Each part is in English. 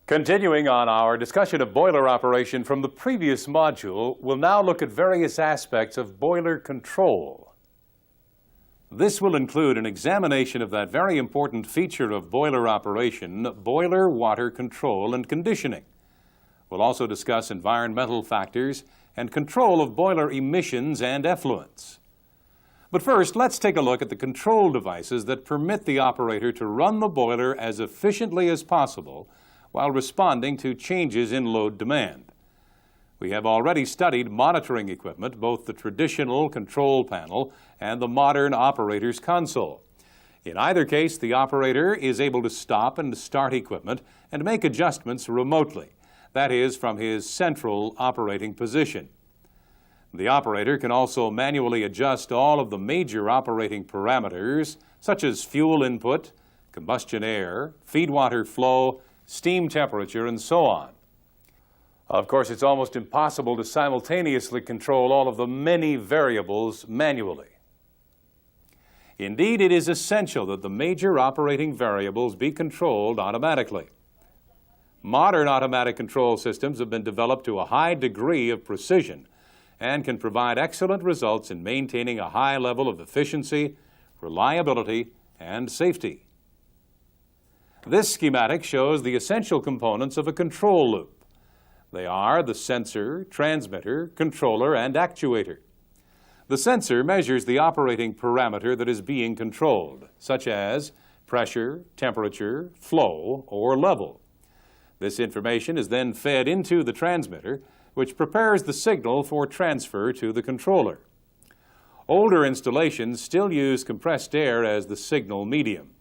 Continuing on our discussion of boiler operation from the previous module, we'll now look at various aspects of boiler control. This will include an examination of that very important feature of boiler operation, boiler water control and conditioning. We'll also discuss environmental factors and control of boiler emissions and effluents. But first, let's take a look at the control devices that permit the operator to run the boiler as efficiently as possible while responding to changes in load demand. We have already studied monitoring equipment, both the traditional control panel and the modern operator's console. In either case, the operator is able to stop and start equipment and make adjustments remotely, that is, from his central operating position. The operator can also manually adjust all of the major operating parameters, such as fuel input, combustion air, feed water flow, steam temperature, and so on. Of course, it's almost impossible to simultaneously control all of the many variables manually. Indeed, it is essential that the major operating variables be controlled automatically. Modern automatic control systems have been developed to a high degree of precision and can provide excellent results in maintaining a high level of efficiency, reliability, and safety. This schematic shows the essential components of a control loop. They are the sensor, transmitter, controller, and actuator. The sensor measures the operating parameter that is being controlled, such as pressure, temperature, flow, or level. This information is then fed into the transmitter, which prepares the signal for transfer to the controller. Older installations still use compressed air as the signal medium.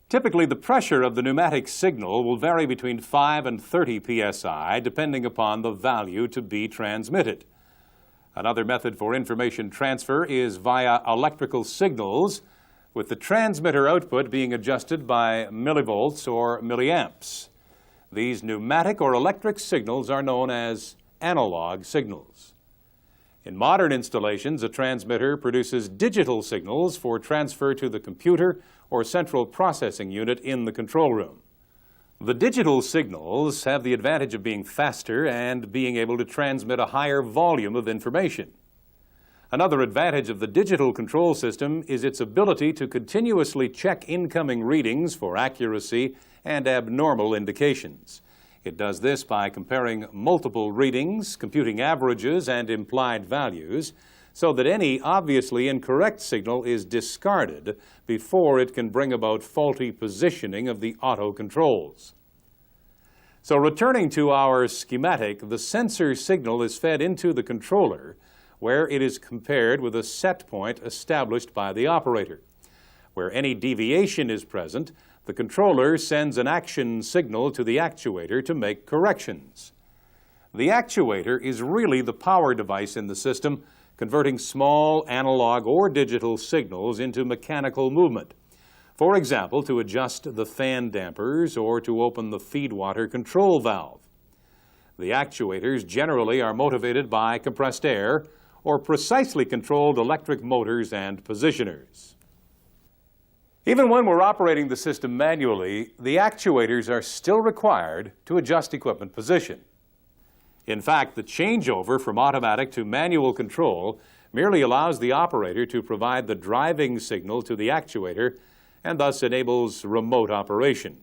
Typically, the pressure of the pneumatic signal will vary between 5 and 30 psi, depending upon the value to be transmitted. Another method for information transfer is via electrical signals, with the transmitter output being adjusted by millivolts or milliamps. These pneumatic or electric signals are known as analog signals. In modern installations, a transmitter produces digital signals for transfer to the computer or central processing unit in the control room. The digital signals have the advantage of being faster and being able to transmit a higher volume of information. Another advantage of the digital control system is its ability to continuously check incoming readings for accuracy and abnormal indications. It does this by comparing multiple readings, computing averages and implied values, so that any obviously incorrect signal is discarded before it can bring about faulty positioning of the auto controls. So returning to our schematic, the sensor signal is fed into the controller, where it is compared with a set point established by the operator. Where any deviation is present, the controller sends an action signal to the actuator to make corrections. The actuator is really the power device in the system, converting small analog or digital signals into mechanical movement. For example, to adjust the fan dampers or to open the feed water control valve. The actuators generally are motivated by compressed air or precisely controlled electric motors and positioners. Even when we're operating the system manually, the actuators are still required to adjust equipment position. In fact, the changeover from automatic to manual control merely allows the operator to provide the driving signal to the actuator and thus enables remote operation.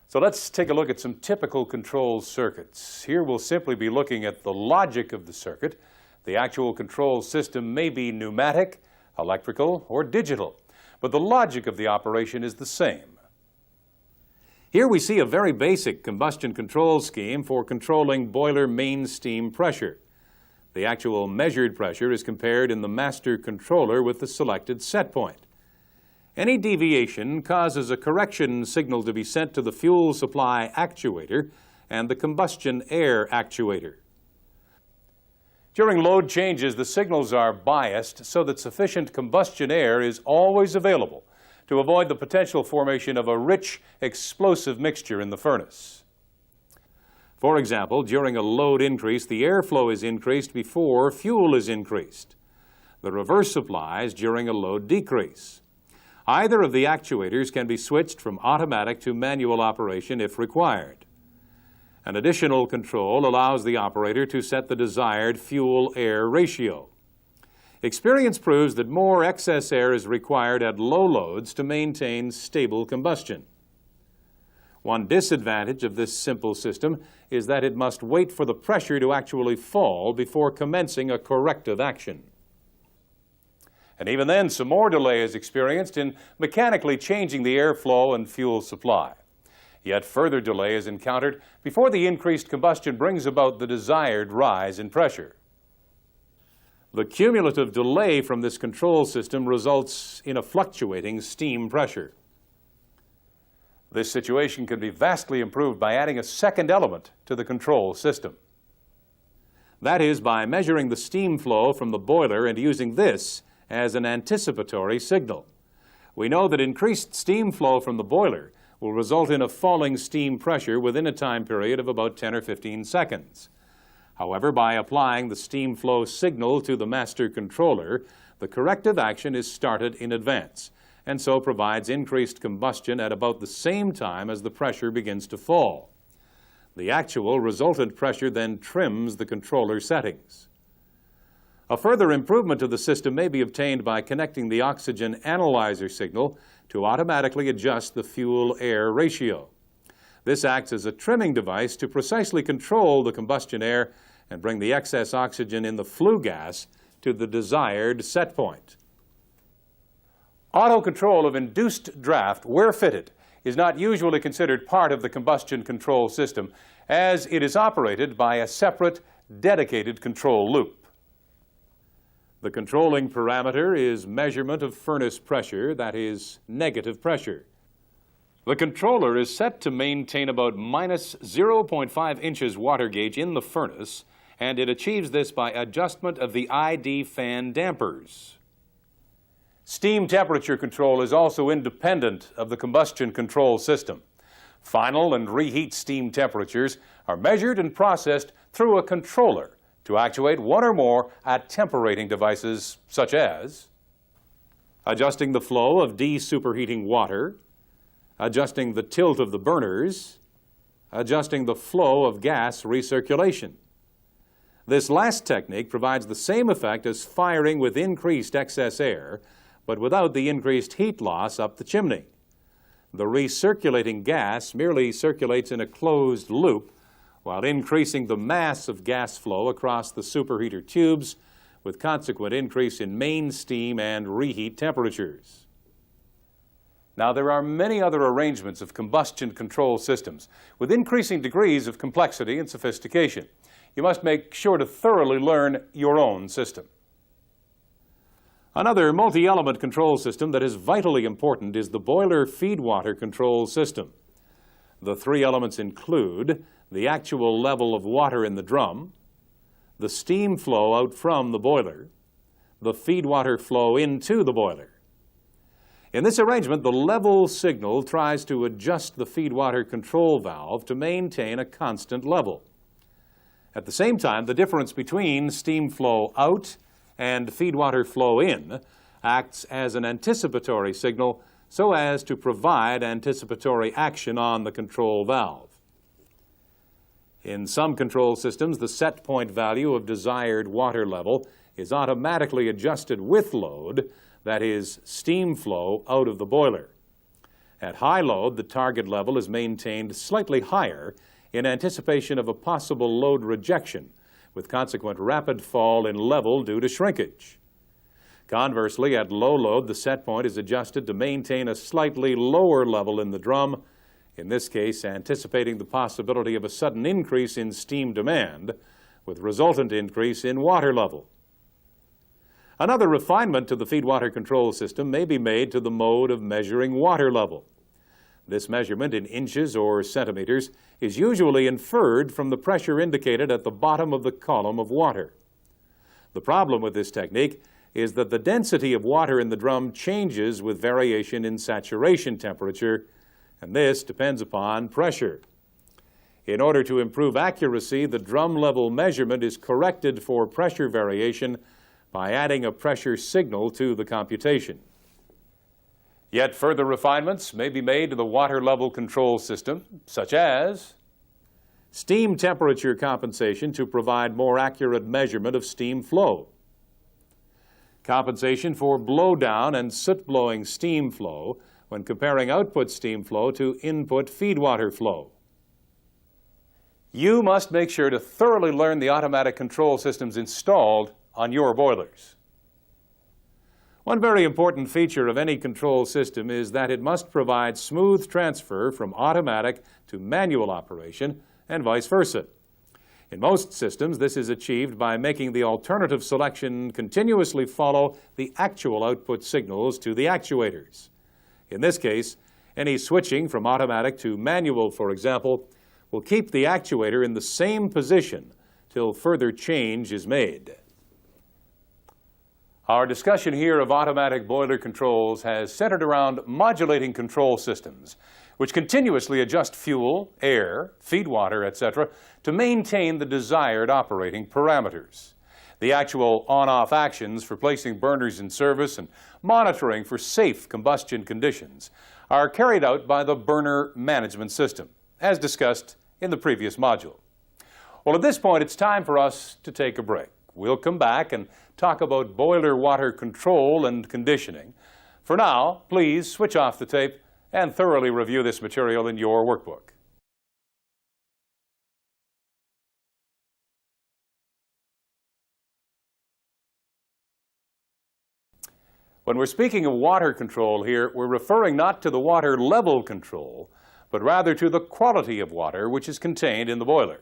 So let's take a look at some typical control circuits. Here we'll simply be looking at the logic of the circuit. The actual control system may be pneumatic, electrical, or digital, but the logic of the operation is the same. Here we see a very basic combustion control scheme for controlling boiler main steam pressure. The actual measured pressure is compared in the master controller with the selected set point. Any deviation causes a correction signal to be sent to the fuel supply actuator and the combustion air actuator. During load changes, the signals are biased so that sufficient combustion air is always available to avoid the potential formation of a rich, explosive mixture in the furnace. For example, during a load increase, the airflow is increased before fuel is increased. The reverse applies during a load decrease. Either of the actuators can be switched from automatic to manual operation if required. An additional control allows the operator to set the desired fuel-air ratio. Experience proves that more excess air is required at low loads to maintain stable combustion. One disadvantage of this simple system is that it must wait for the pressure to actually fall before commencing a corrective action. And even then, some more delay is experienced in mechanically changing the airflow and fuel supply. Yet further delay is encountered before the increased combustion brings about the desired rise in pressure. The cumulative delay from this control system results in a fluctuating steam pressure. This situation can be vastly improved by adding a second element to the control system. That is, by measuring the steam flow from the boiler and using this as an anticipatory signal. We know that increased steam flow from the boiler will result in a falling steam pressure within a time period of about 10 or 15 seconds. However, by applying the steam flow signal to the master controller, the corrective action is started in advance, and so provides increased combustion at about the same time as the pressure begins to fall. The actual resultant pressure then trims the controller settings. A further improvement of the system may be obtained by connecting the oxygen analyzer signal to automatically adjust the fuel-air ratio. This acts as a trimming device to precisely control the combustion air and bring the excess oxygen in the flue gas to the desired set point. Auto control of induced draft, where fitted, is not usually considered part of the combustion control system, as it is operated by a separate, dedicated control loop. The controlling parameter is measurement of furnace pressure, that is, negative pressure. The controller is set to maintain about minus 0.5 inches water gauge in the furnace, and it achieves this by adjustment of the ID fan dampers. Steam temperature control is also independent of the combustion control system. Final and reheat steam temperatures are measured and processed through a controller to actuate one or more attemperating devices, such as adjusting the flow of de-superheating water, adjusting the tilt of the burners, adjusting the flow of gas recirculation. This last technique provides the same effect as firing with increased excess air, but without the increased heat loss up the chimney. The recirculating gas merely circulates in a closed loop, while increasing the mass of gas flow across the superheater tubes, with consequent increase in main steam and reheat temperatures. Now, there are many other arrangements of combustion control systems with increasing degrees of complexity and sophistication. You must make sure to thoroughly learn your own system. Another multi-element control system that is vitally important is the boiler feed water control system. The three elements include the actual level of water in the drum, the steam flow out from the boiler, the feed water flow into the boiler. In this arrangement, the level signal tries to adjust the feed water control valve to maintain a constant level. At the same time, the difference between steam flow out and feed water flow in acts as an anticipatory signal so as to provide anticipatory action on the control valve. In some control systems, the set point value of desired water level is automatically adjusted with load, that is, steam flow out of the boiler. At high load, the target level is maintained slightly higher in anticipation of a possible load rejection, with consequent rapid fall in level due to shrinkage. Conversely, at low load, the set point is adjusted to maintain a slightly lower level in the drum, in this case anticipating the possibility of a sudden increase in steam demand, with resultant increase in water level. Another refinement to the feed water control system may be made to the mode of measuring water level. This measurement in inches or centimeters is usually inferred from the pressure indicated at the bottom of the column of water. The problem with this technique is that the density of water in the drum changes with variation in saturation temperature, and this depends upon pressure. In order to improve accuracy, the drum level measurement is corrected for pressure variation by adding a pressure signal to the computation. Yet further refinements may be made to the water level control system, such as steam temperature compensation to provide more accurate measurement of steam flow, compensation for blowdown and soot-blowing steam flow when comparing output steam flow to input feedwater flow. You must make sure to thoroughly learn the automatic control systems installed on your boilers. One very important feature of any control system is that it must provide smooth transfer from automatic to manual operation and vice versa. In most systems, this is achieved by making the alternative selection continuously follow the actual output signals to the actuators. In this case, any switching from automatic to manual, for example, will keep the actuator in the same position till further change is made. Our discussion here of automatic boiler controls has centered around modulating control systems, which continuously adjust fuel, air, feed water, etc., to maintain the desired operating parameters. The actual on-off actions for placing burners in service and monitoring for safe combustion conditions are carried out by the burner management system, as discussed in the previous module. Well, at this point, it's time for us to take a break. We'll come back and talk about boiler water control and conditioning. For now, please switch off the tape and thoroughly review this material in your workbook. When we're speaking of water control here, we're referring not to the water level control, but rather to the quality of water which is contained in the boiler.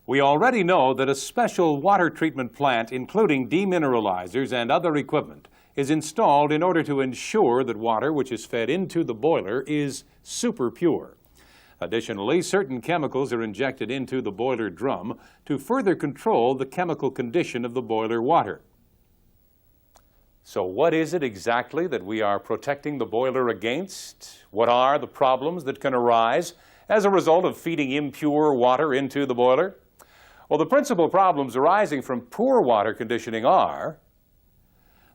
We already know that a special water treatment plant, including demineralizers and other equipment, is installed in order to ensure that water which is fed into the boiler is super pure. Additionally, certain chemicals are injected into the boiler drum to further control the chemical condition of the boiler water. So what is it exactly that we are protecting the boiler against? What are the problems that can arise as a result of feeding impure water into the boiler? Well, the principal problems arising from poor water conditioning are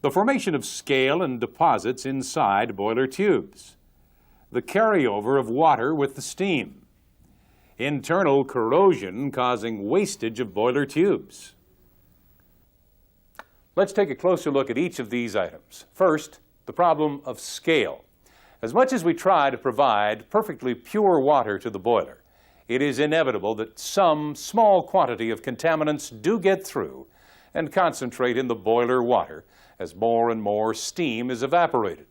the formation of scale and deposits inside boiler tubes, the carryover of water with the steam, internal corrosion causing wastage of boiler tubes. Let's take a closer look at each of these items. First, the problem of scale. As much as we try to provide perfectly pure water to the boiler, it is inevitable that some small quantity of contaminants do get through and concentrate in the boiler water as more and more steam is evaporated.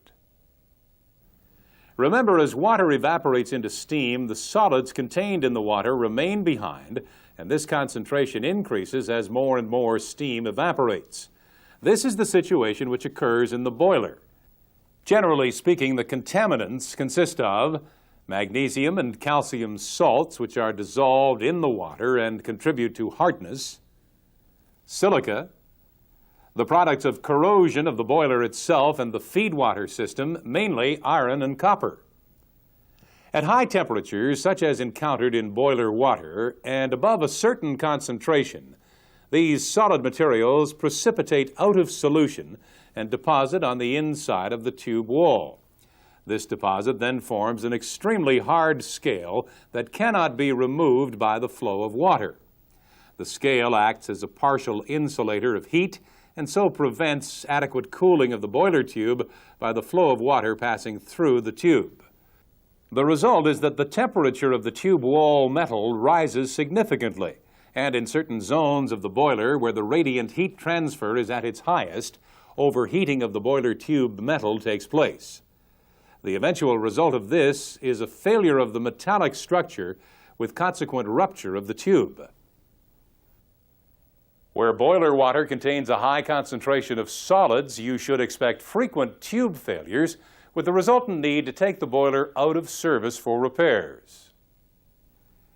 Remember, as water evaporates into steam, the solids contained in the water remain behind, and this concentration increases as more and more steam evaporates. This is the situation which occurs in the boiler. Generally speaking, the contaminants consist of magnesium and calcium salts, which are dissolved in the water and contribute to hardness, silica, the products of corrosion of the boiler itself and the feedwater system, mainly iron and copper. At high temperatures, such as encountered in boiler water, and above a certain concentration, these solid materials precipitate out of solution and deposit on the inside of the tube wall. This deposit then forms an extremely hard scale that cannot be removed by the flow of water. The scale acts as a partial insulator of heat and so prevents adequate cooling of the boiler tube by the flow of water passing through the tube. The result is that the temperature of the tube wall metal rises significantly, and in certain zones of the boiler where the radiant heat transfer is at its highest, overheating of the boiler tube metal takes place. The eventual result of this is a failure of the metallic structure with consequent rupture of the tube. Where boiler water contains a high concentration of solids, you should expect frequent tube failures with the resultant need to take the boiler out of service for repairs.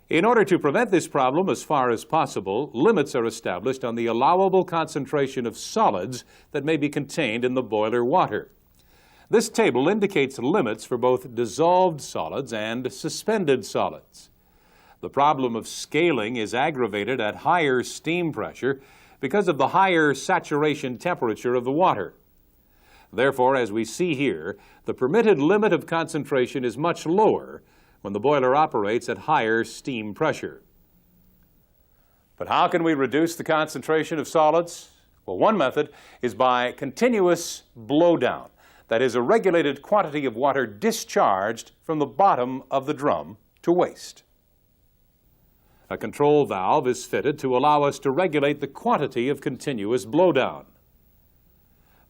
In order to prevent this problem as far as possible, limits are established on the allowable concentration of solids that may be contained in the boiler water. This table indicates limits for both dissolved solids and suspended solids. The problem of scaling is aggravated at higher steam pressure because of the higher saturation temperature of the water. Therefore, as we see here, the permitted limit of concentration is much lower when the boiler operates at higher steam pressure. But how can we reduce the concentration of solids? Well, one method is by continuous blowdown. That is, a regulated quantity of water discharged from the bottom of the drum to waste. A control valve is fitted to allow us to regulate the quantity of continuous blowdown.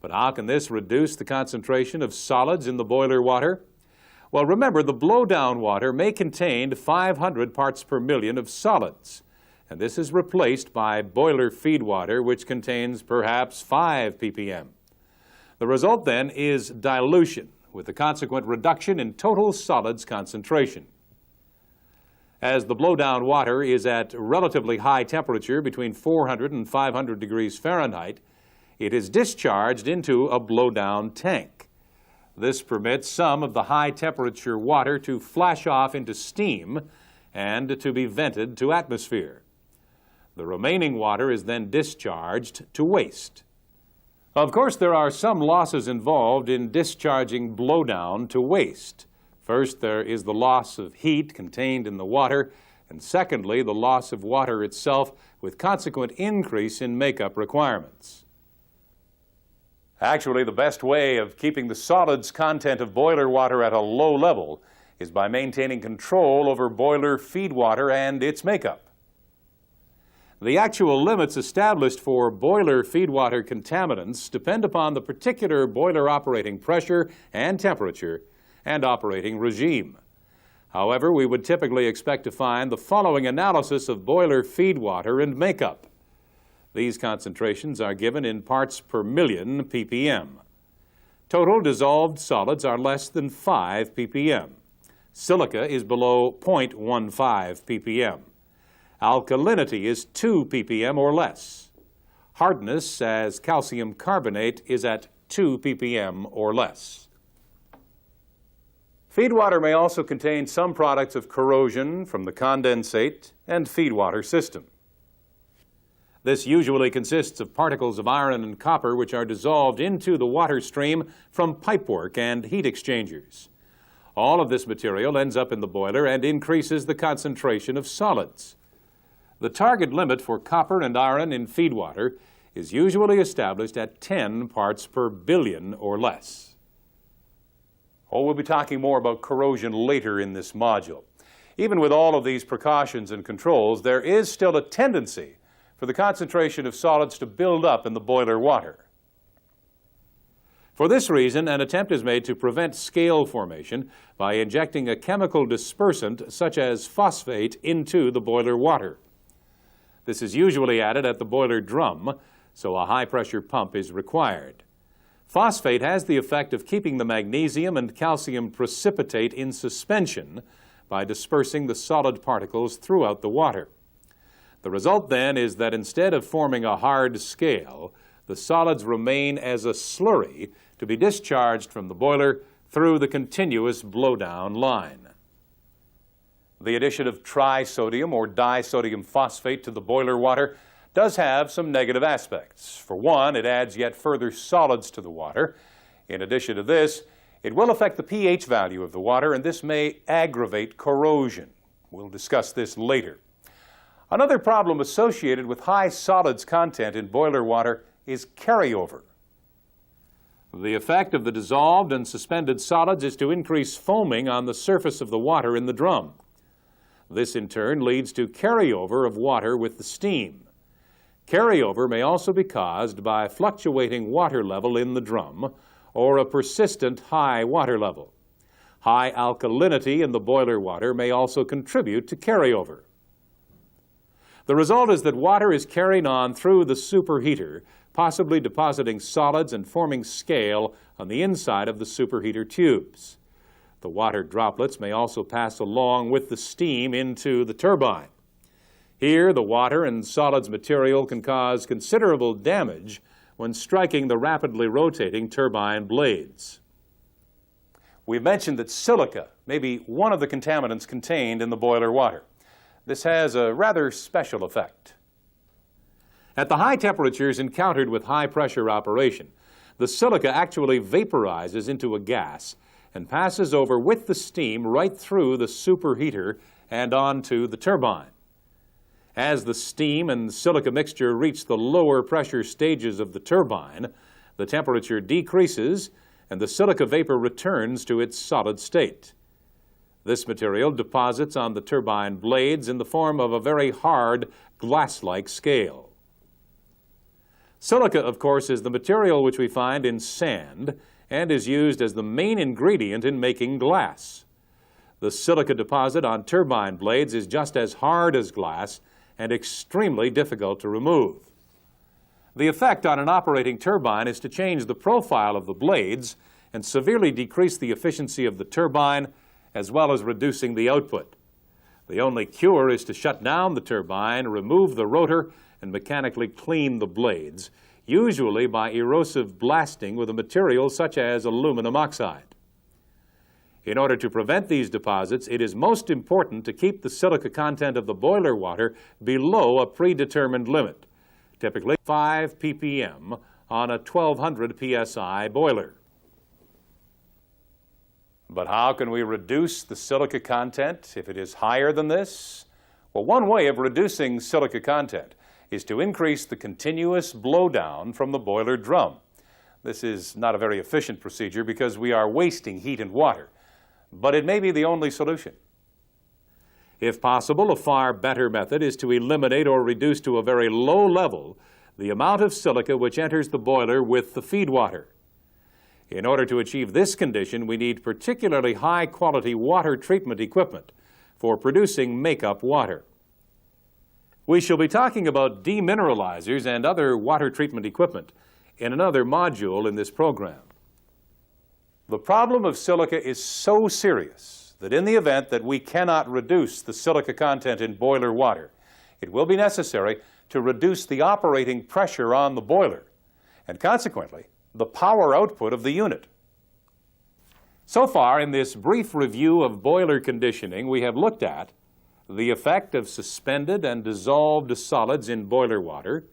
But how can this reduce the concentration of solids in the boiler water? Well, remember, the blowdown water may contain 500 parts per million of solids, and this is replaced by boiler feed water, which contains perhaps 5 ppm. The result then is dilution, with the consequent reduction in total solids concentration. As the blowdown water is at relatively high temperature, between 400 and 500 degrees Fahrenheit, it is discharged into a blowdown tank. This permits some of the high temperature water to flash off into steam and to be vented to atmosphere. The remaining water is then discharged to waste. Of course, there are some losses involved in discharging blowdown to waste. First, there is the loss of heat contained in the water, and secondly, the loss of water itself with consequent increase in makeup requirements. Actually, the best way of keeping the solids content of boiler water at a low level is by maintaining control over boiler feed water and its makeup. The actual limits established for boiler feed water contaminants depend upon the particular boiler operating pressure and temperature and operating regime. However, we would typically expect to find the following analysis of boiler feed water and makeup. These concentrations are given in parts per million ppm. Total dissolved solids are less than 5 ppm. Silica is below 0.15 ppm. Alkalinity is 2 ppm or less. Hardness, as calcium carbonate, is at 2 ppm or less. Feed water may also contain some products of corrosion from the condensate and feed water system. This usually consists of particles of iron and copper which are dissolved into the water stream from pipework and heat exchangers. All of this material ends up in the boiler and increases the concentration of solids. The target limit for copper and iron in feed water is usually established at 10 parts per billion or less. We'll be talking more about corrosion later in this module. Even with all of these precautions and controls, there is still a tendency for the concentration of solids to build up in the boiler water. For this reason, an attempt is made to prevent scale formation by injecting a chemical dispersant such as phosphate into the boiler water. This is usually added at the boiler drum, so a high-pressure pump is required. Phosphate has the effect of keeping the magnesium and calcium precipitate in suspension by dispersing the solid particles throughout the water. The result then is that instead of forming a hard scale, the solids remain as a slurry to be discharged from the boiler through the continuous blowdown line. The addition of trisodium or disodium phosphate to the boiler water does have some negative aspects. For one, it adds yet further solids to the water. In addition to this, it will affect the pH value of the water, and this may aggravate corrosion. We'll discuss this later. Another problem associated with high solids content in boiler water is carryover. The effect of the dissolved and suspended solids is to increase foaming on the surface of the water in the drum. This in turn leads to carryover of water with the steam. Carryover may also be caused by fluctuating water level in the drum or a persistent high water level. High alkalinity in the boiler water may also contribute to carryover. The result is that water is carried on through the superheater, possibly depositing solids and forming scale on the inside of the superheater tubes. The water droplets may also pass along with the steam into the turbine. Here, the water and solids material can cause considerable damage when striking the rapidly rotating turbine blades. We've mentioned that silica may be one of the contaminants contained in the boiler water. This has a rather special effect. At the high temperatures encountered with high pressure operation, the silica actually vaporizes into a gas and passes over with the steam right through the superheater and onto the turbine. As the steam and silica mixture reach the lower pressure stages of the turbine, the temperature decreases and the silica vapor returns to its solid state. This material deposits on the turbine blades in the form of a very hard, glass-like scale. Silica, of course, is the material which we find in sand and is used as the main ingredient in making glass. The silica deposit on turbine blades is just as hard as glass and extremely difficult to remove. The effect on an operating turbine is to change the profile of the blades and severely decrease the efficiency of the turbine, as well as reducing the output. The only cure is to shut down the turbine, remove the rotor, and mechanically clean the blades, usually by erosive blasting with a material such as aluminum oxide. In order to prevent these deposits, it is most important to keep the silica content of the boiler water below a predetermined limit, typically 5 ppm on a 1200 psi boiler. But how can we reduce the silica content if it is higher than this? Well, one way of reducing silica content is to increase the continuous blowdown from the boiler drum. This is not a very efficient procedure because we are wasting heat and water, but it may be the only solution. If possible, a far better method is to eliminate or reduce to a very low level the amount of silica which enters the boiler with the feed water. In order to achieve this condition, we need particularly high-quality water treatment equipment for producing makeup water. We shall be talking about demineralizers and other water treatment equipment in another module in this program. The problem of silica is so serious that in the event that we cannot reduce the silica content in boiler water, it will be necessary to reduce the operating pressure on the boiler and consequently the power output of the unit. So far in this brief review of boiler conditioning, we have looked at the effect of suspended and dissolved solids in boiler water,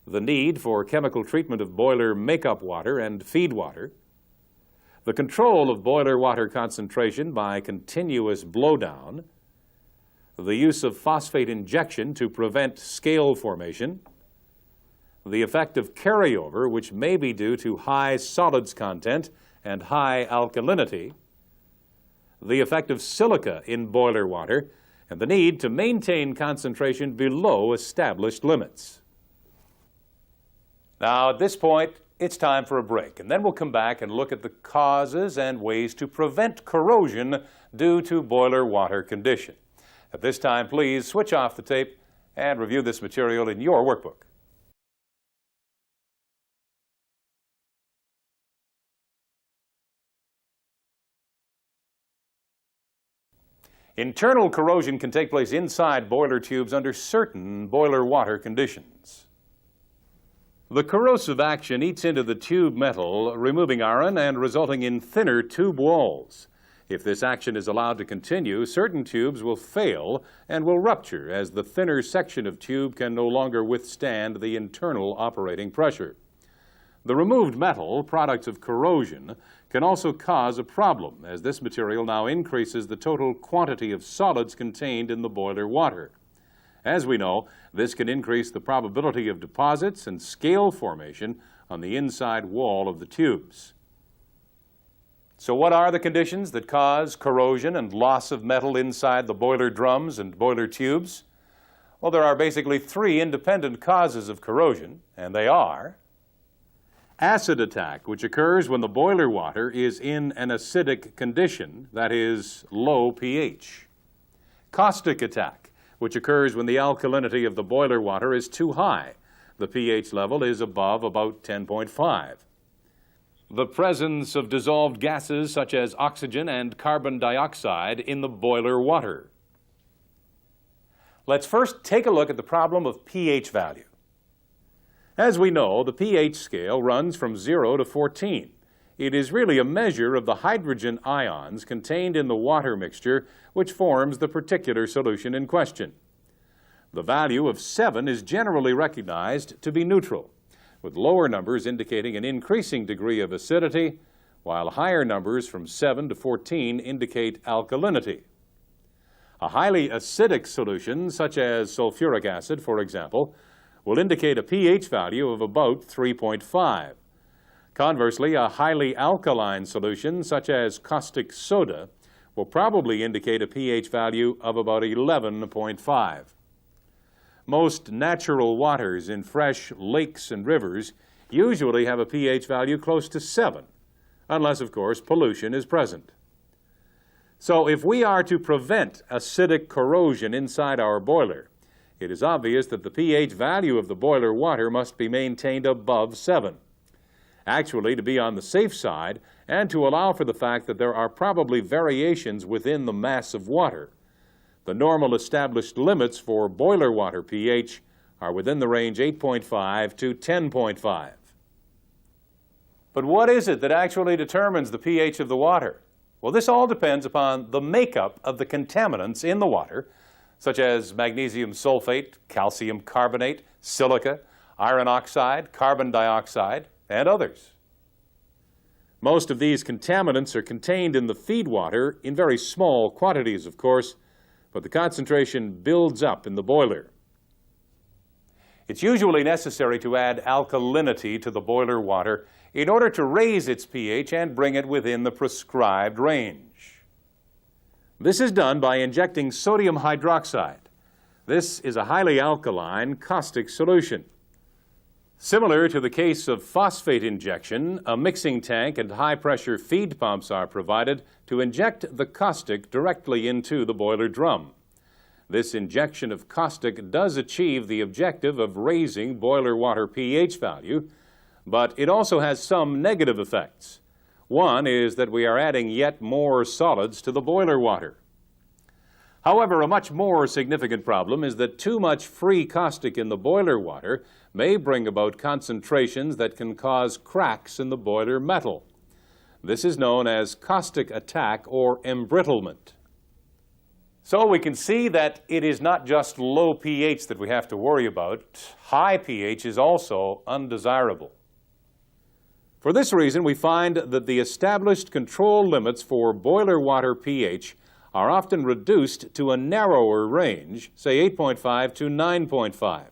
the need for chemical treatment of boiler makeup water and feed water, the control of boiler water concentration by continuous blowdown, the use of phosphate injection to prevent scale formation, the effect of carryover, which may be due to high solids content and high alkalinity, the effect of silica in boiler water, and the need to maintain concentration below established limits. Now, at this point, it's time for a break, and then we'll come back and look at the causes and ways to prevent corrosion due to boiler water condition. At this time, please switch off the tape and review this material in your workbook. Internal corrosion can take place inside boiler tubes under certain boiler water conditions. The corrosive action eats into the tube metal, removing iron and resulting in thinner tube walls. If this action is allowed to continue, certain tubes will fail and will rupture as the thinner section of tube can no longer withstand the internal operating pressure. The removed metal, products of corrosion, can also cause a problem, as this material now increases the total quantity of solids contained in the boiler water. As we know, this can increase the probability of deposits and scale formation on the inside wall of the tubes. So what are the conditions that cause corrosion and loss of metal inside the boiler drums and boiler tubes? Well, there are basically 3 independent causes of corrosion, and they are acid attack, which occurs when the boiler water is in an acidic condition, that is, low pH. Caustic attack, which occurs when the alkalinity of the boiler water is too high. The pH level is above about 10.5. The presence of dissolved gases such as oxygen and carbon dioxide in the boiler water. Let's first take a look at the problem of pH value. As we know, the pH scale runs from 0 to 14. It is really a measure of the hydrogen ions contained in the water mixture which forms the particular solution in question. The value of 7 is generally recognized to be neutral, with lower numbers indicating an increasing degree of acidity, while higher numbers from 7 to 14 indicate alkalinity. A highly acidic solution, such as sulfuric acid, for example, will indicate a pH value of about 3.5. Conversely, a highly alkaline solution, such as caustic soda, will probably indicate a pH value of about 11.5. Most natural waters in fresh lakes and rivers usually have a pH value close to 7, unless, of course, pollution is present. So if we are to prevent acidic corrosion inside our boiler, it is obvious that the pH value of the boiler water must be maintained above 7. Actually, to be on the safe side and to allow for the fact that there are probably variations within the mass of water, the normal established limits for boiler water pH are within the range 8.5 to 10.5. But what is it that actually determines the pH of the water? Well, this all depends upon the makeup of the contaminants in the water, such as magnesium sulfate, calcium carbonate, silica, iron oxide, carbon dioxide, and others. Most of these contaminants are contained in the feed water in very small quantities, of course, but the concentration builds up in the boiler. It's usually necessary to add alkalinity to the boiler water in order to raise its pH and bring it within the prescribed range. This is done by injecting sodium hydroxide. This is a highly alkaline caustic solution. Similar to the case of phosphate injection, a mixing tank and high-pressure feed pumps are provided to inject the caustic directly into the boiler drum. This injection of caustic does achieve the objective of raising boiler water pH value, but it also has some negative effects. One is that we are adding yet more solids to the boiler water. However, a much more significant problem is that too much free caustic in the boiler water may bring about concentrations that can cause cracks in the boiler metal. This is known as caustic attack or embrittlement. So we can see that it is not just low pH that we have to worry about. High pH is also undesirable. For this reason, we find that the established control limits for boiler water pH are often reduced to a narrower range, say 8.5 to 9.5.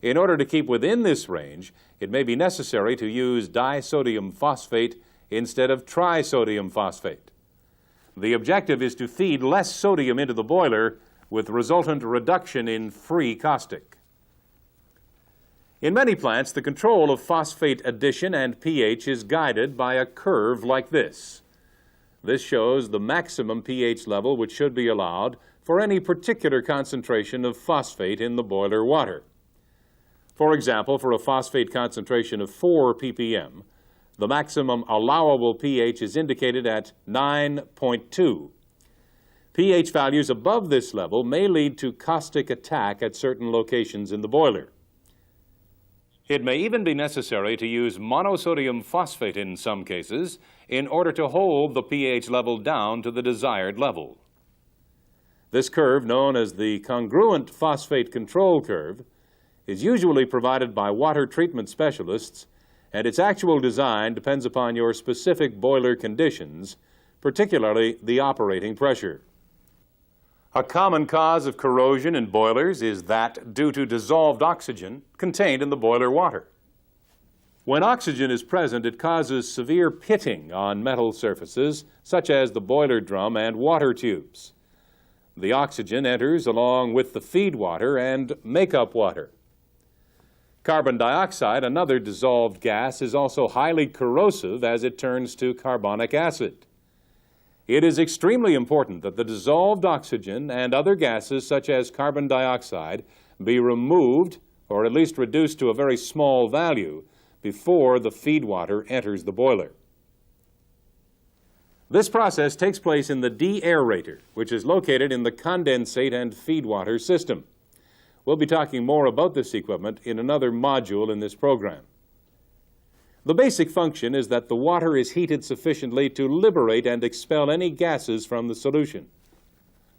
In order to keep within this range, it may be necessary to use disodium phosphate instead of trisodium phosphate. The objective is to feed less sodium into the boiler with resultant reduction in free caustic. In many plants, the control of phosphate addition and pH is guided by a curve like this. This shows the maximum pH level which should be allowed for any particular concentration of phosphate in the boiler water. For example, for a phosphate concentration of 4 ppm, the maximum allowable pH is indicated at 9.2. pH values above this level may lead to caustic attack at certain locations in the boiler. It may even be necessary to use monosodium phosphate in some cases in order to hold the pH level down to the desired level. This curve, known as the congruent phosphate control curve, is usually provided by water treatment specialists, and its actual design depends upon your specific boiler conditions, particularly the operating pressure. A common cause of corrosion in boilers is that due to dissolved oxygen contained in the boiler water. When oxygen is present, it causes severe pitting on metal surfaces, such as the boiler drum and water tubes. The oxygen enters along with the feed water and makeup water. Carbon dioxide, another dissolved gas, is also highly corrosive as it turns to carbonic acid. It is extremely important that the dissolved oxygen and other gases, such as carbon dioxide, be removed or at least reduced to a very small value before the feed water enters the boiler. This process takes place in the de-aerator, which is located in the condensate and feed water system. We'll be talking more about this equipment in another module in this program. The basic function is that the water is heated sufficiently to liberate and expel any gases from the solution.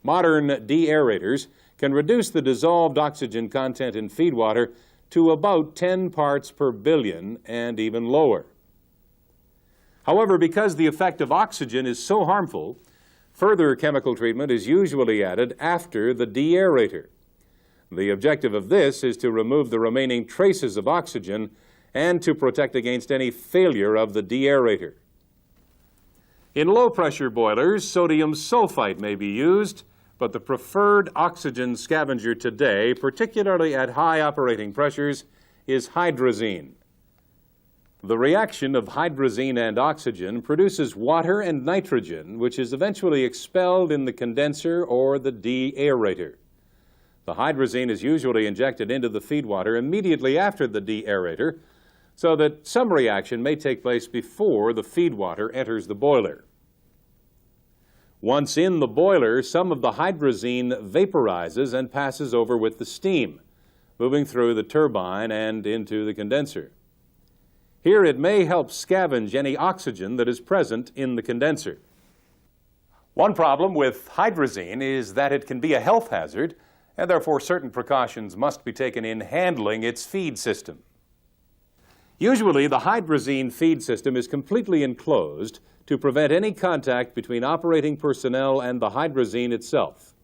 Modern de-aerators can reduce the dissolved oxygen content in feed water to about 10 parts per billion and even lower. However, because the effect of oxygen is so harmful, further chemical treatment is usually added after the deaerator. The objective of this is to remove the remaining traces of oxygen and to protect against any failure of the deaerator. In low-pressure boilers, sodium sulfite may be used, but the preferred oxygen scavenger today, particularly at high operating pressures, is hydrazine. The reaction of hydrazine and oxygen produces water and nitrogen, which is eventually expelled in the condenser or the deaerator. The hydrazine is usually injected into the feed water immediately after the deaerator, so that some reaction may take place before the feed water enters the boiler. Once in the boiler, some of the hydrazine vaporizes and passes over with the steam, moving through the turbine and into the condenser. Here it may help scavenge any oxygen that is present in the condenser. One problem with hydrazine is that it can be a health hazard, and therefore certain precautions must be taken in handling its feed system. Usually, the hydrazine feed system is completely enclosed to prevent any contact between operating personnel and the hydrazine itself.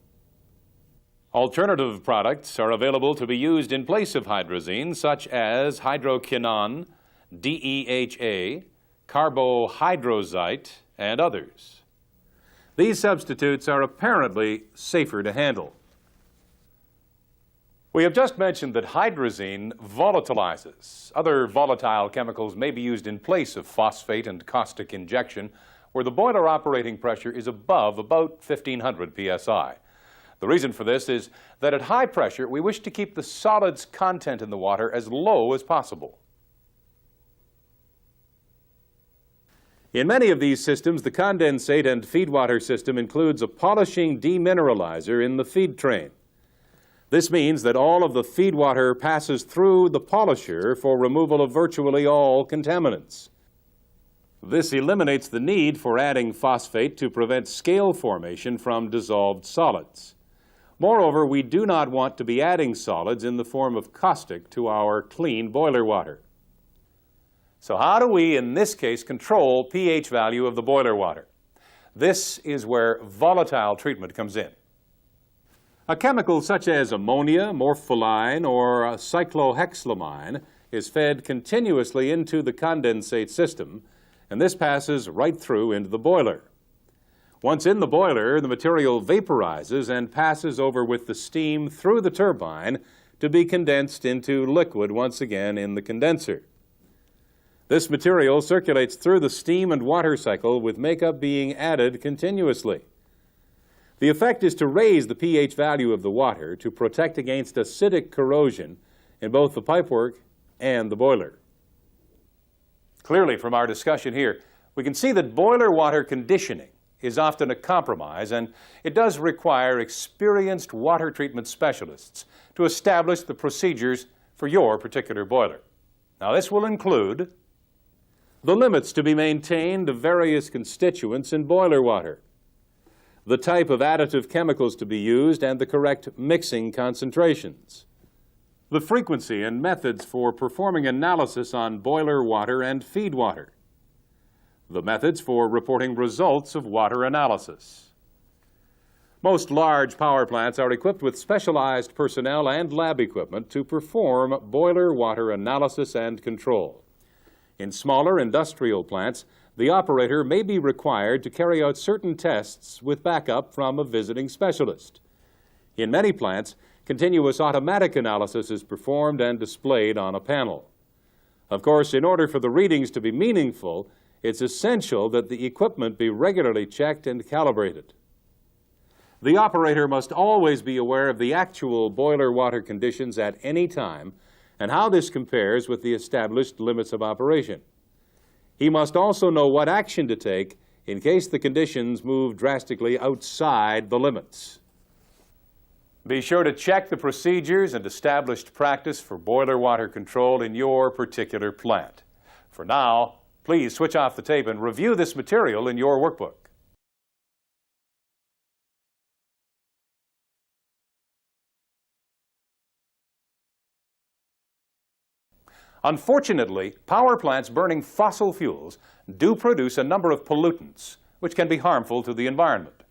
Alternative products are available to be used in place of hydrazine, such as hydroquinone, DEHA, carbohydrazite, and others. These substitutes are apparently safer to handle. We have just mentioned that hydrazine volatilizes. Other volatile chemicals may be used in place of phosphate and caustic injection, where the boiler operating pressure is above about 1500 psi. The reason for this is that at high pressure, we wish to keep the solids content in the water as low as possible. In many of these systems, the condensate and feed water system includes a polishing demineralizer in the feed train. This means that all of the feed water passes through the polisher for removal of virtually all contaminants. This eliminates the need for adding phosphate to prevent scale formation from dissolved solids. Moreover, we do not want to be adding solids in the form of caustic to our clean boiler water. So how do we, in this case, control pH value of the boiler water? This is where volatile treatment comes in. A chemical such as ammonia, morpholine, or cyclohexylamine is fed continuously into the condensate system, and this passes right through into the boiler. Once in the boiler, the material vaporizes and passes over with the steam through the turbine to be condensed into liquid once again in the condenser. This material circulates through the steam and water cycle, with makeup being added continuously. The effect is to raise the pH value of the water to protect against acidic corrosion in both the pipework and the boiler. Clearly, from our discussion here, we can see that boiler water conditioning is often a compromise, and it does require experienced water treatment specialists to establish the procedures for your particular boiler. Now, this will include the limits to be maintained of various constituents in boiler water, the type of additive chemicals to be used, and the correct mixing concentrations, the frequency and methods for performing analysis on boiler water and feed water, the methods for reporting results of water analysis. Most large power plants are equipped with specialized personnel and lab equipment to perform boiler water analysis and control. In smaller industrial plants, the operator may be required to carry out certain tests with backup from a visiting specialist. In many plants, continuous automatic analysis is performed and displayed on a panel. Of course, in order for the readings to be meaningful, it's essential that the equipment be regularly checked and calibrated. The operator must always be aware of the actual boiler water conditions at any time and how this compares with the established limits of operation. He must also know what action to take in case the conditions move drastically outside the limits. Be sure to check the procedures and established practice for boiler water control in your particular plant. For now, please switch off the tape and review this material in your workbook. Unfortunately, power plants burning fossil fuels do produce a number of pollutants which can be harmful to the environment.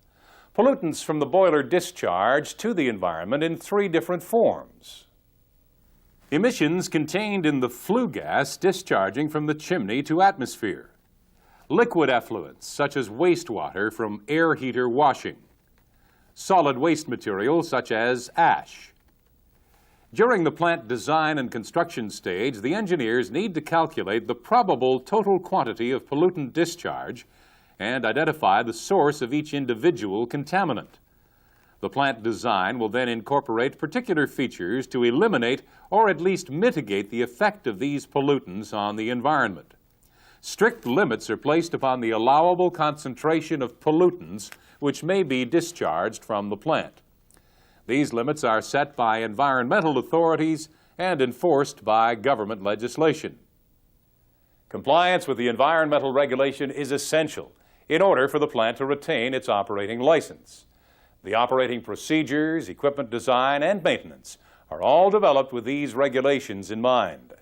Pollutants from the boiler discharge to the environment in three different forms. Emissions contained in the flue gas discharging from the chimney to atmosphere. Liquid effluents such as wastewater from air heater washing. Solid waste material such as ash. During the plant design and construction stage, the engineers need to calculate the probable total quantity of pollutant discharge and identify the source of each individual contaminant. The plant design will then incorporate particular features to eliminate or at least mitigate the effect of these pollutants on the environment. Strict limits are placed upon the allowable concentration of pollutants which may be discharged from the plant. These limits are set by environmental authorities and enforced by government legislation. Compliance with the environmental regulation is essential in order for the plant to retain its operating license. The operating procedures, equipment design, and maintenance are all developed with these regulations in mind.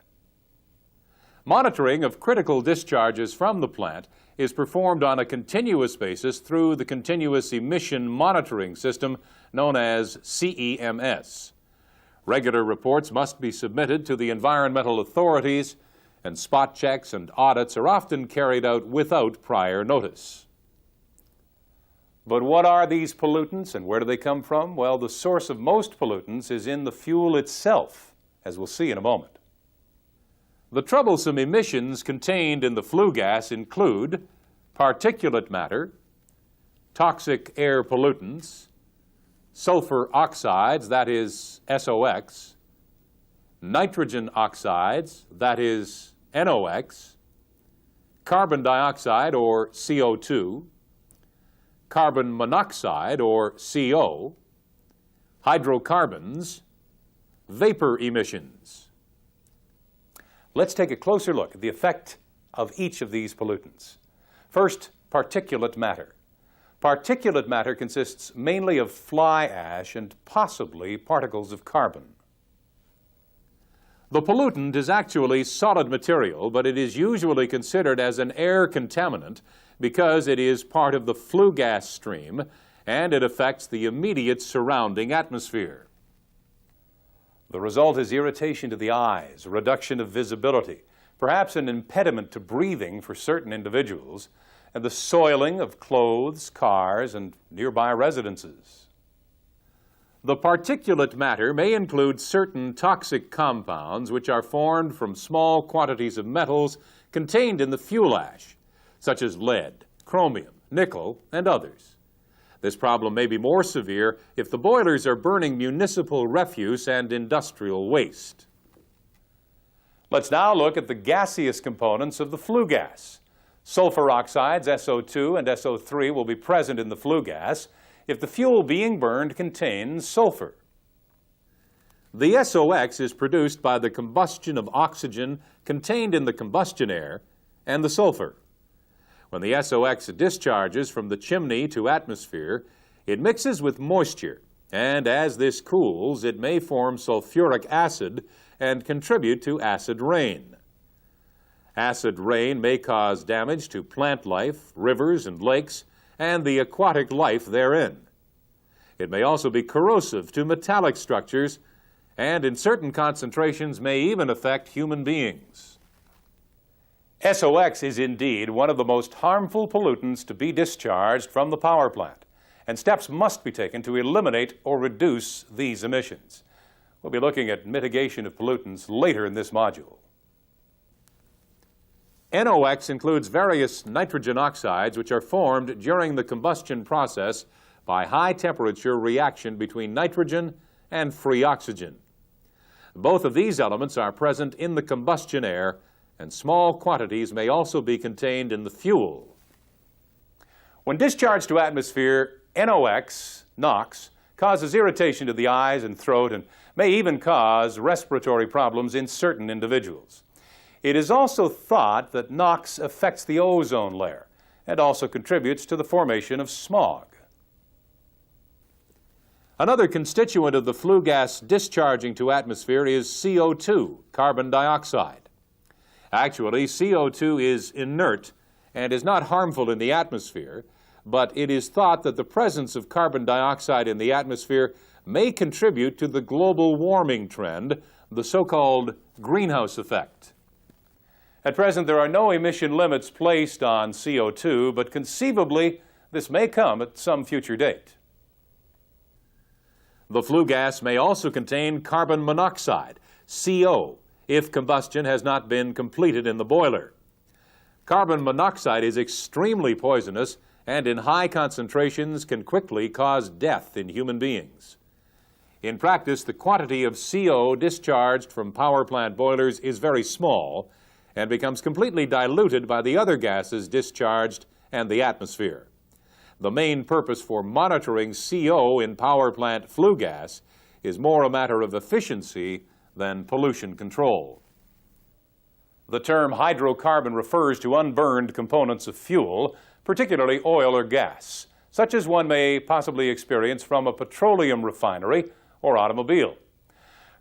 Monitoring of critical discharges from the plant is performed on a continuous basis through the Continuous Emission Monitoring System known as CEMS. Regular reports must be submitted to the environmental authorities, and spot checks and audits are often carried out without prior notice. But what are these pollutants and where do they come from? Well, the source of most pollutants is in the fuel itself, as we'll see in a moment. The troublesome emissions contained in the flue gas include particulate matter, toxic air pollutants, sulfur oxides, that is SOx, nitrogen oxides, that is NOx, carbon dioxide, or CO2, carbon monoxide, or CO, hydrocarbons, vapor emissions. Let's take a closer look at the effect of each of these pollutants. First, particulate matter. Particulate matter consists mainly of fly ash and possibly particles of carbon. The pollutant is actually solid material, but it is usually considered as an air contaminant because it is part of the flue gas stream and it affects the immediate surrounding atmosphere. The result is irritation to the eyes, reduction of visibility, perhaps an impediment to breathing for certain individuals, and the soiling of clothes, cars, and nearby residences. The particulate matter may include certain toxic compounds which are formed from small quantities of metals contained in the fuel ash, such as lead, chromium, nickel, and others. This problem may be more severe if the boilers are burning municipal refuse and industrial waste. Let's now look at the gaseous components of the flue gas. Sulfur oxides, SO2 and SO3, will be present in the flue gas if the fuel being burned contains sulfur. The SOx is produced by the combustion of oxygen contained in the combustion air and the sulfur. When the SOx discharges from the chimney to atmosphere, it mixes with moisture, and as this cools, it may form sulfuric acid and contribute to acid rain. Acid rain may cause damage to plant life, rivers and lakes, and the aquatic life therein. It may also be corrosive to metallic structures, and in certain concentrations may even affect human beings. SOx is indeed one of the most harmful pollutants to be discharged from the power plant, and steps must be taken to eliminate or reduce these emissions. We'll be looking at mitigation of pollutants later in this module. NOx includes various nitrogen oxides which are formed during the combustion process by high-temperature reaction between nitrogen and free oxygen. Both of these elements are present in the combustion air, and small quantities may also be contained in the fuel. When discharged to atmosphere, NOx causes irritation to the eyes and throat and may even cause respiratory problems in certain individuals. It is also thought that NOx affects the ozone layer and also contributes to the formation of smog. Another constituent of the flue gas discharging to atmosphere is CO2, carbon dioxide. Actually, CO2 is inert and is not harmful in the atmosphere, but it is thought that the presence of carbon dioxide in the atmosphere may contribute to the global warming trend, the so-called greenhouse effect. At present, there are no emission limits placed on CO2, but conceivably, this may come at some future date. The flue gas may also contain carbon monoxide, CO, if combustion has not been completed in the boiler. Carbon monoxide is extremely poisonous and in high concentrations can quickly cause death in human beings. In practice, the quantity of CO discharged from power plant boilers is very small and becomes completely diluted by the other gases discharged and the atmosphere. The main purpose for monitoring CO in power plant flue gas is more a matter of efficiency than pollution control. The term hydrocarbon refers to unburned components of fuel, particularly oil or gas, such as one may possibly experience from a petroleum refinery or automobile.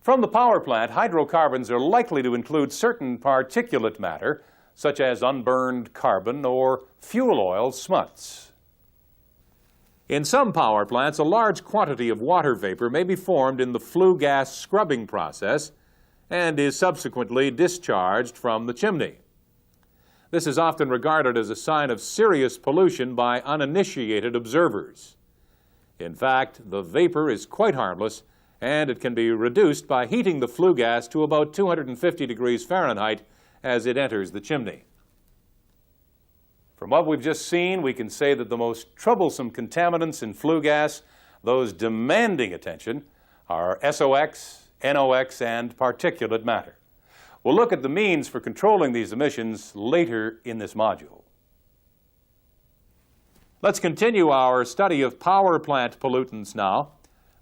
From the power plant, hydrocarbons are likely to include certain particulate matter, such as unburned carbon or fuel oil smuts. In some power plants, a large quantity of water vapor may be formed in the flue gas scrubbing process and is subsequently discharged from the chimney. This is often regarded as a sign of serious pollution by uninitiated observers. In fact, the vapor is quite harmless, and it can be reduced by heating the flue gas to about 250 degrees Fahrenheit as it enters the chimney. From what we've just seen, we can say that the most troublesome contaminants in flue gas, those demanding attention, are SOx, NOx, and particulate matter. We'll look at the means for controlling these emissions later in this module. Let's continue our study of power plant pollutants now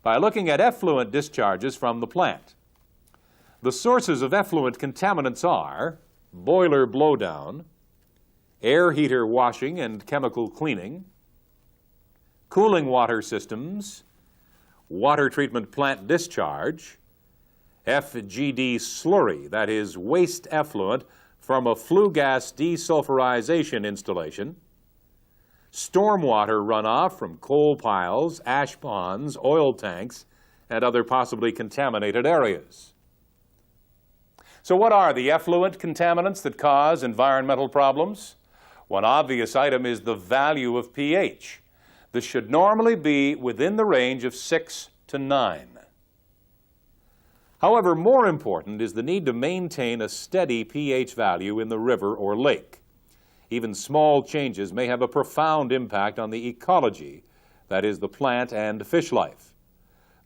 by looking at effluent discharges from the plant. The sources of effluent contaminants are boiler blowdown, air heater washing and chemical cleaning, cooling water systems, water treatment plant discharge, FGD slurry, that is waste effluent from a flue gas desulfurization installation, stormwater runoff from coal piles, ash ponds, oil tanks, and other possibly contaminated areas. So what are the effluent contaminants that cause environmental problems? One obvious item is the value of pH. This should normally be within the range of 6 to 9. However, more important is the need to maintain a steady pH value in the river or lake. Even small changes may have a profound impact on the ecology, that is, the plant and fish life.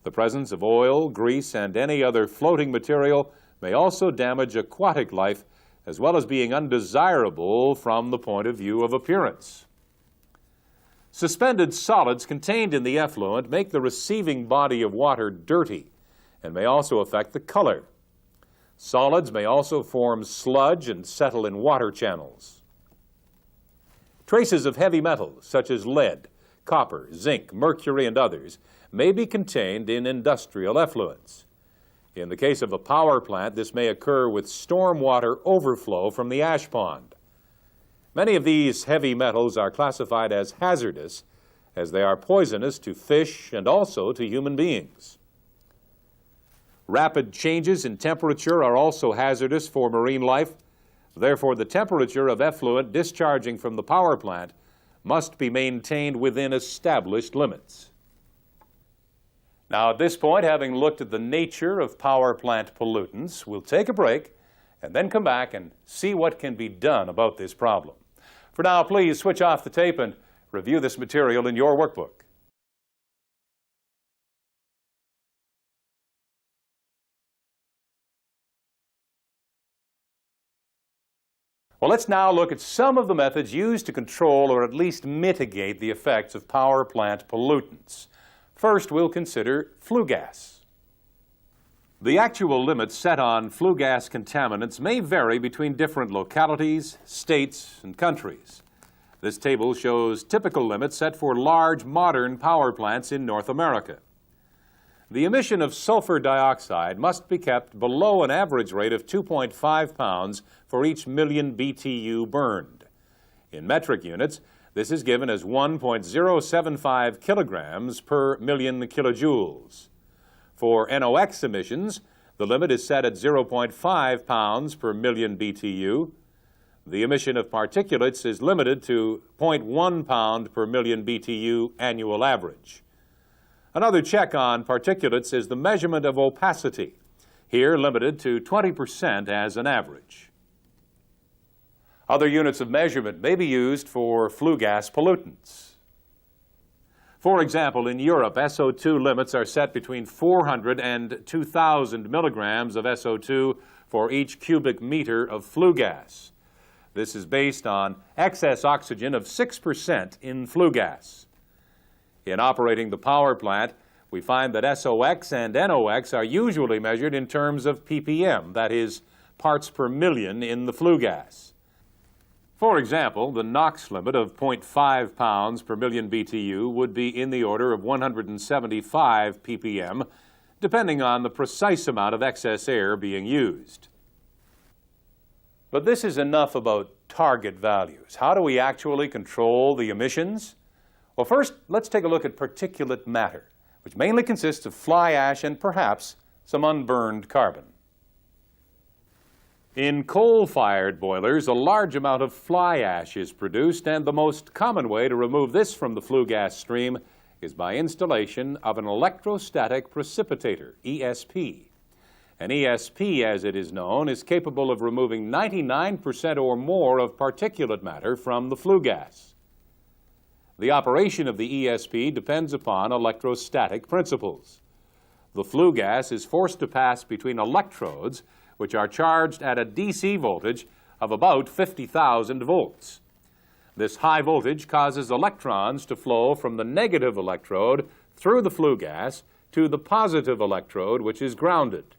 The presence of oil, grease, and any other floating material may also damage aquatic life, as well as being undesirable from the point of view of appearance. Suspended solids contained in the effluent make the receiving body of water dirty and may also affect the color. Solids may also form sludge and settle in water channels. Traces of heavy metals, such as lead, copper, zinc, mercury, and others, may be contained in industrial effluents. In the case of a power plant, this may occur with stormwater overflow from the ash pond. Many of these heavy metals are classified as hazardous, as they are poisonous to fish and also to human beings. Rapid changes in temperature are also hazardous for marine life. Therefore, the temperature of effluent discharging from the power plant must be maintained within established limits. Now, at this point, having looked at the nature of power plant pollutants, we'll take a break and then come back and see what can be done about this problem. For now, please switch off the tape and review this material in your workbook. Well, let's now look at some of the methods used to control or at least mitigate the effects of power plant pollutants. First, we'll consider flue gas. The actual limits set on flue gas contaminants may vary between different localities, states, and countries. This table shows typical limits set for large modern power plants in North America. The emission of sulfur dioxide must be kept below an average rate of 2.5 pounds for each million BTU burned. In metric units, this is given as 1.075 kilograms per million kilojoules. For NOx emissions, the limit is set at 0.5 pounds per million BTU. The emission of particulates is limited to 0.1 pound per million BTU annual average. Another check on particulates is the measurement of opacity, here limited to 20% as an average. Other units of measurement may be used for flue gas pollutants. For example, in Europe, SO2 limits are set between 400 and 2,000 milligrams of SO2 for each cubic meter of flue gas. This is based on excess oxygen of 6% in flue gas. In operating the power plant, we find that SOx and NOx are usually measured in terms of ppm, that is, parts per million in the flue gas. For example, the NOx limit of 0.5 pounds per million BTU would be in the order of 175 ppm, depending on the precise amount of excess air being used. But this is enough about target values. How do we actually control the emissions? Well, first, let's take a look at particulate matter, which mainly consists of fly ash and perhaps some unburned carbon. In coal-fired boilers, a large amount of fly ash is produced, and the most common way to remove this from the flue gas stream is by installation of an electrostatic precipitator, ESP. An ESP, as it is known, is capable of removing 99% or more of particulate matter from the flue gas. The operation of the ESP depends upon electrostatic principles. The flue gas is forced to pass between electrodes which are charged at a DC voltage of about 50,000 volts. This high voltage causes electrons to flow from the negative electrode through the flue gas to the positive electrode, which is grounded.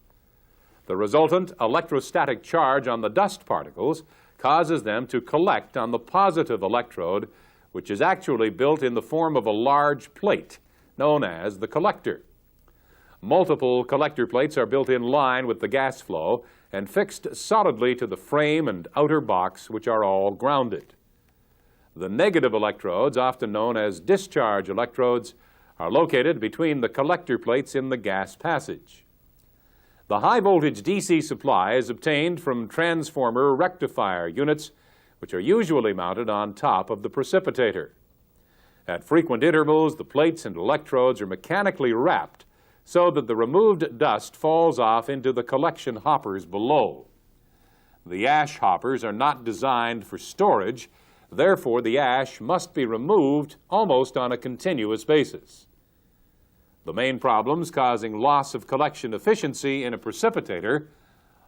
The resultant electrostatic charge on the dust particles causes them to collect on the positive electrode, which is actually built in the form of a large plate known as the collector. Multiple collector plates are built in line with the gas flow and fixed solidly to the frame and outer box, which are all grounded. The negative electrodes, often known as discharge electrodes, are located between the collector plates in the gas passage. The high-voltage DC supply is obtained from transformer rectifier units, which are usually mounted on top of the precipitator. At frequent intervals, the plates and electrodes are mechanically wrapped so that the removed dust falls off into the collection hoppers below. The ash hoppers are not designed for storage, therefore the ash must be removed almost on a continuous basis. The main problems causing loss of collection efficiency in a precipitator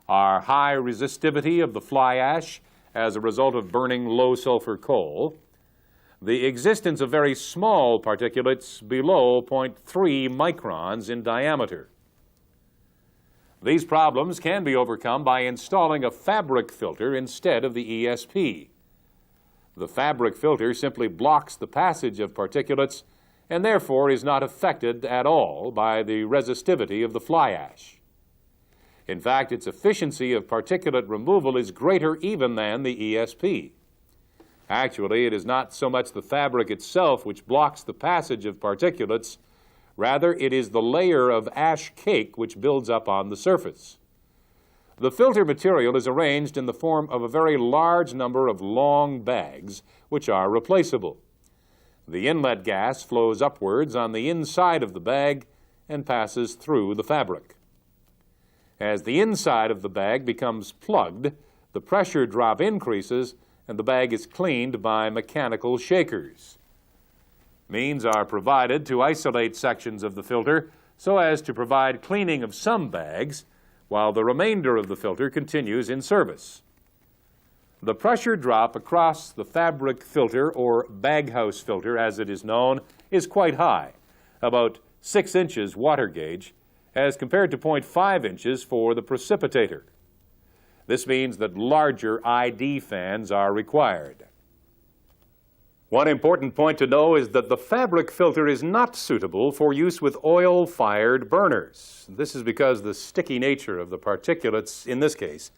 are high resistivity of the fly ash as a result of burning low-sulfur coal, the existence of very small particulates below 0.3 microns in diameter. These problems can be overcome by installing a fabric filter instead of the ESP. The fabric filter simply blocks the passage of particulates and therefore is not affected at all by the resistivity of the fly ash. In fact, its efficiency of particulate removal is greater even than the ESP. Actually, it is not so much the fabric itself which blocks the passage of particulates, rather it is the layer of ash cake which builds up on the surface. The filter material is arranged in the form of a very large number of long bags, which are replaceable. The inlet gas flows upwards on the inside of the bag and passes through the fabric. As the inside of the bag becomes plugged, the pressure drop increases and the bag is cleaned by mechanical shakers. Means are provided to isolate sections of the filter so as to provide cleaning of some bags while the remainder of the filter continues in service. The pressure drop across the fabric filter, or baghouse filter as it is known, is quite high, about 6 inches water gauge, as compared to 0.5 inches for the precipitator. This means that larger ID fans are required. One important point to know is that the fabric filter is not suitable for use with oil-fired burners. This is because the sticky nature of the particulates, in this case,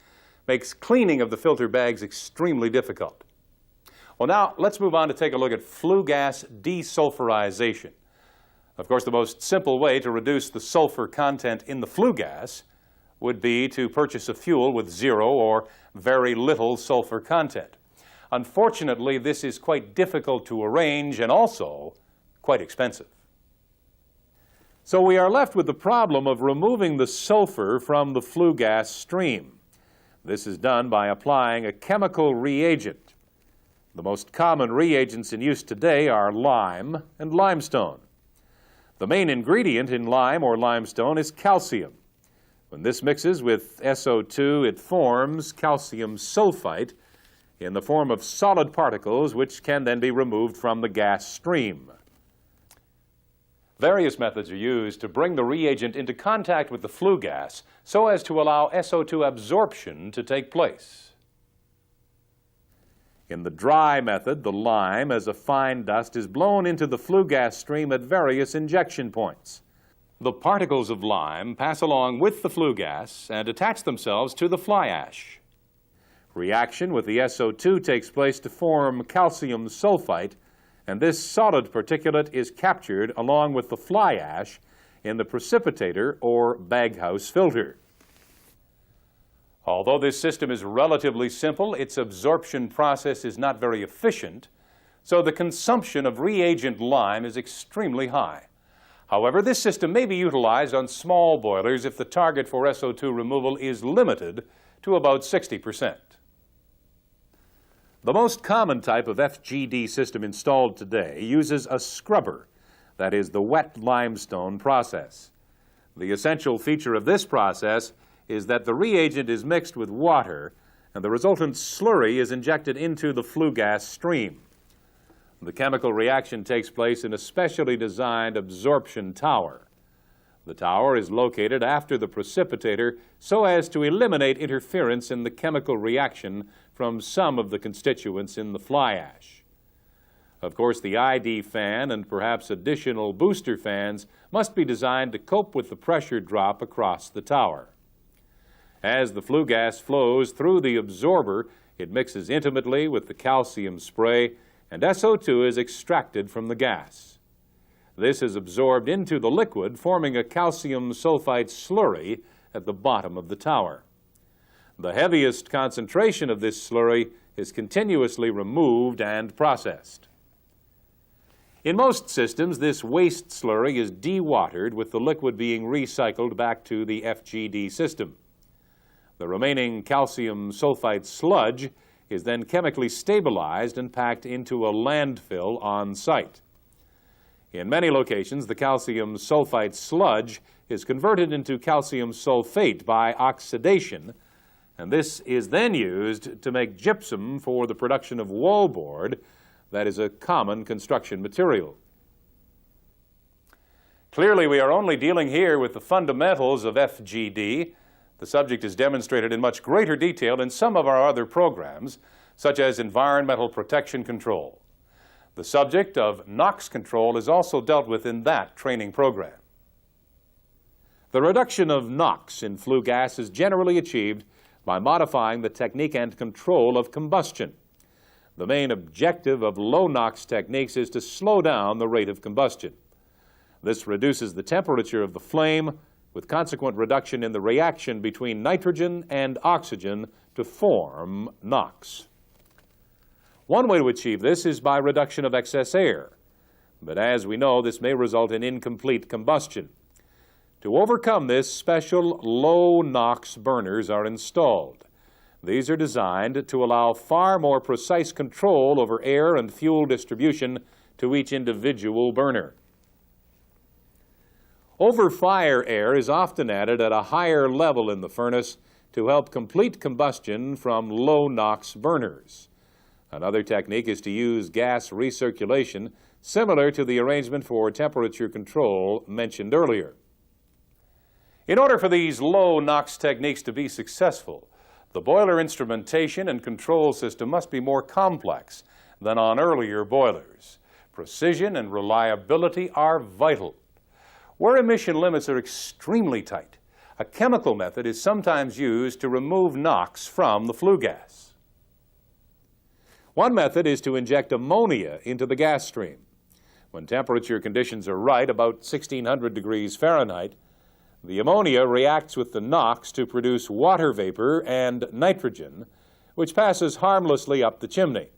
makes cleaning of the filter bags extremely difficult. Well, now let's move on to take a look at flue gas desulfurization. Of course, the most simple way to reduce the sulfur content in the flue gas would be to purchase a fuel with zero or very little sulfur content. Unfortunately, this is quite difficult to arrange and also quite expensive. So we are left with the problem of removing the sulfur from the flue gas stream. This is done by applying a chemical reagent. The most common reagents in use today are lime and limestone. The main ingredient in lime or limestone is calcium. When this mixes with SO2, it forms calcium sulfite in the form of solid particles, which can then be removed from the gas stream. Various methods are used to bring the reagent into contact with the flue gas so as to allow SO2 absorption to take place. In the dry method, the lime as a fine dust is blown into the flue gas stream at various injection points. The particles of lime pass along with the flue gas and attach themselves to the fly ash. Reaction with the SO2 takes place to form calcium sulfite, and this solid particulate is captured along with the fly ash in the precipitator or baghouse filter. Although this system is relatively simple, its absorption process is not very efficient, so the consumption of reagent lime is extremely high. However, this system may be utilized on small boilers if the target for SO2 removal is limited to about 60%. The most common type of FGD system installed today uses a scrubber, that is the wet limestone process. The essential feature of this process is that the reagent is mixed with water and the resultant slurry is injected into the flue gas stream. The chemical reaction takes place in a specially designed absorption tower. The tower is located after the precipitator so as to eliminate interference in the chemical reaction from some of the constituents in the fly ash. Of course, the ID fan and perhaps additional booster fans must be designed to cope with the pressure drop across the tower. As the flue gas flows through the absorber, it mixes intimately with the calcium spray, and SO2 is extracted from the gas. This is absorbed into the liquid, forming a calcium sulfite slurry at the bottom of the tower. The heaviest concentration of this slurry is continuously removed and processed. In most systems, this waste slurry is dewatered, with the liquid being recycled back to the FGD system. The remaining calcium sulfite sludge is then chemically stabilized and packed into a landfill on site. In many locations, the calcium sulfite sludge is converted into calcium sulfate by oxidation, and this is then used to make gypsum for the production of wallboard that is a common construction material. Clearly, we are only dealing here with the fundamentals of FGD. The subject is demonstrated in much greater detail in some of our other programs, such as environmental protection control. The subject of NOx control is also dealt with in that training program. The reduction of NOx in flue gas is generally achieved by modifying the technique and control of combustion. The main objective of low NOx techniques is to slow down the rate of combustion. This reduces the temperature of the flame, with consequent reduction in the reaction between nitrogen and oxygen to form NOx. One way to achieve this is by reduction of excess air, but as we know, this may result in incomplete combustion. To overcome this, special low NOx burners are installed. These are designed to allow far more precise control over air and fuel distribution to each individual burner. Over-fire air is often added at a higher level in the furnace to help complete combustion from low NOx burners. Another technique is to use gas recirculation, similar to the arrangement for temperature control mentioned earlier. In order for these low NOx techniques to be successful, the boiler instrumentation and control system must be more complex than on earlier boilers. Precision and reliability are vital. Where emission limits are extremely tight, a chemical method is sometimes used to remove NOx from the flue gas. One method is to inject ammonia into the gas stream. When temperature conditions are right, about 1600 degrees Fahrenheit, the ammonia reacts with the NOx to produce water vapor and nitrogen, which passes harmlessly up the chimney.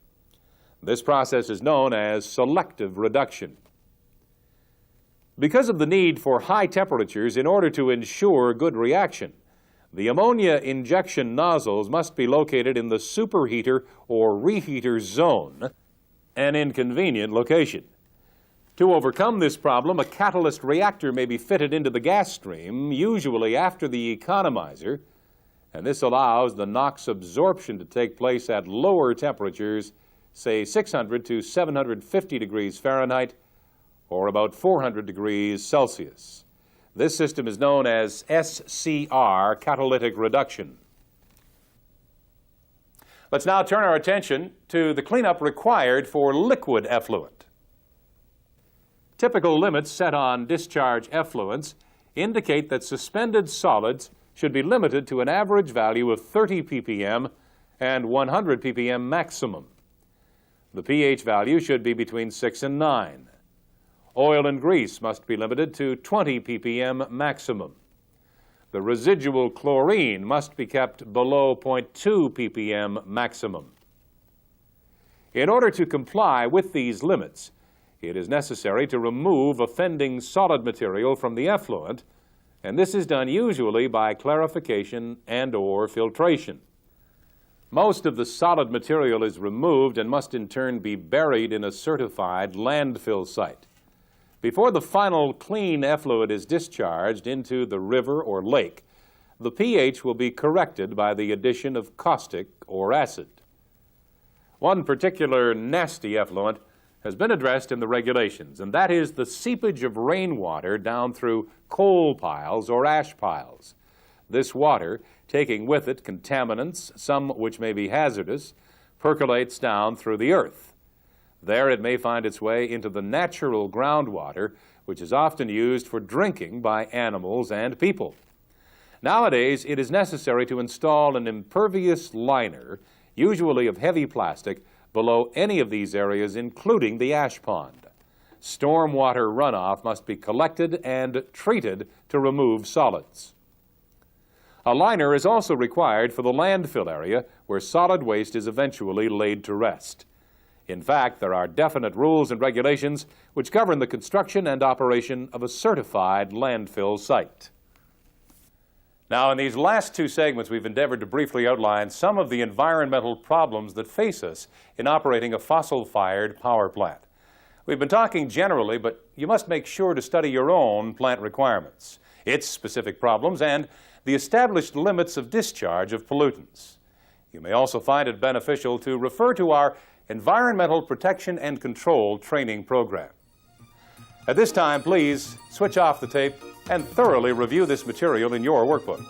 This process is known as selective reduction. Because of the need for high temperatures in order to ensure good reaction, the ammonia injection nozzles must be located in the superheater or reheater zone, an inconvenient location. To overcome this problem, a catalyst reactor may be fitted into the gas stream, usually after the economizer, and this allows the NOx absorption to take place at lower temperatures, say 600 to 750 degrees Fahrenheit, or about 400 degrees Celsius. This system is known as SCR, catalytic reduction. Let's now turn our attention to the cleanup required for liquid effluent. Typical limits set on discharge effluents indicate that suspended solids should be limited to an average value of 30 ppm and 100 ppm maximum. The pH value should be between 6 and 9. Oil and grease must be limited to 20 ppm maximum. The residual chlorine must be kept below 0.2 ppm maximum. In order to comply with these limits, it is necessary to remove offending solid material from the effluent, and this is done usually by clarification and/or filtration. Most of the solid material is removed and must in turn be buried in a certified landfill site. Before the final clean effluent is discharged into the river or lake, the pH will be corrected by the addition of caustic or acid. One particular nasty effluent has been addressed in the regulations, and that is the seepage of rainwater down through coal piles or ash piles. This water, taking with it contaminants, some which may be hazardous, percolates down through the earth. There it may find its way into the natural groundwater, which is often used for drinking by animals and people. Nowadays, it is necessary to install an impervious liner, usually of heavy plastic, below any of these areas, including the ash pond. Stormwater runoff must be collected and treated to remove solids. A liner is also required for the landfill area where solid waste is eventually laid to rest. In fact, there are definite rules and regulations which govern the construction and operation of a certified landfill site. Now, in these last two segments, we've endeavored to briefly outline some of the environmental problems that face us in operating a fossil-fired power plant. We've been talking generally, but you must make sure to study your own plant requirements, its specific problems, and the established limits of discharge of pollutants. You may also find it beneficial to refer to our Environmental Protection and Control training program. At this time, please switch off the tape and thoroughly review this material in your workbook.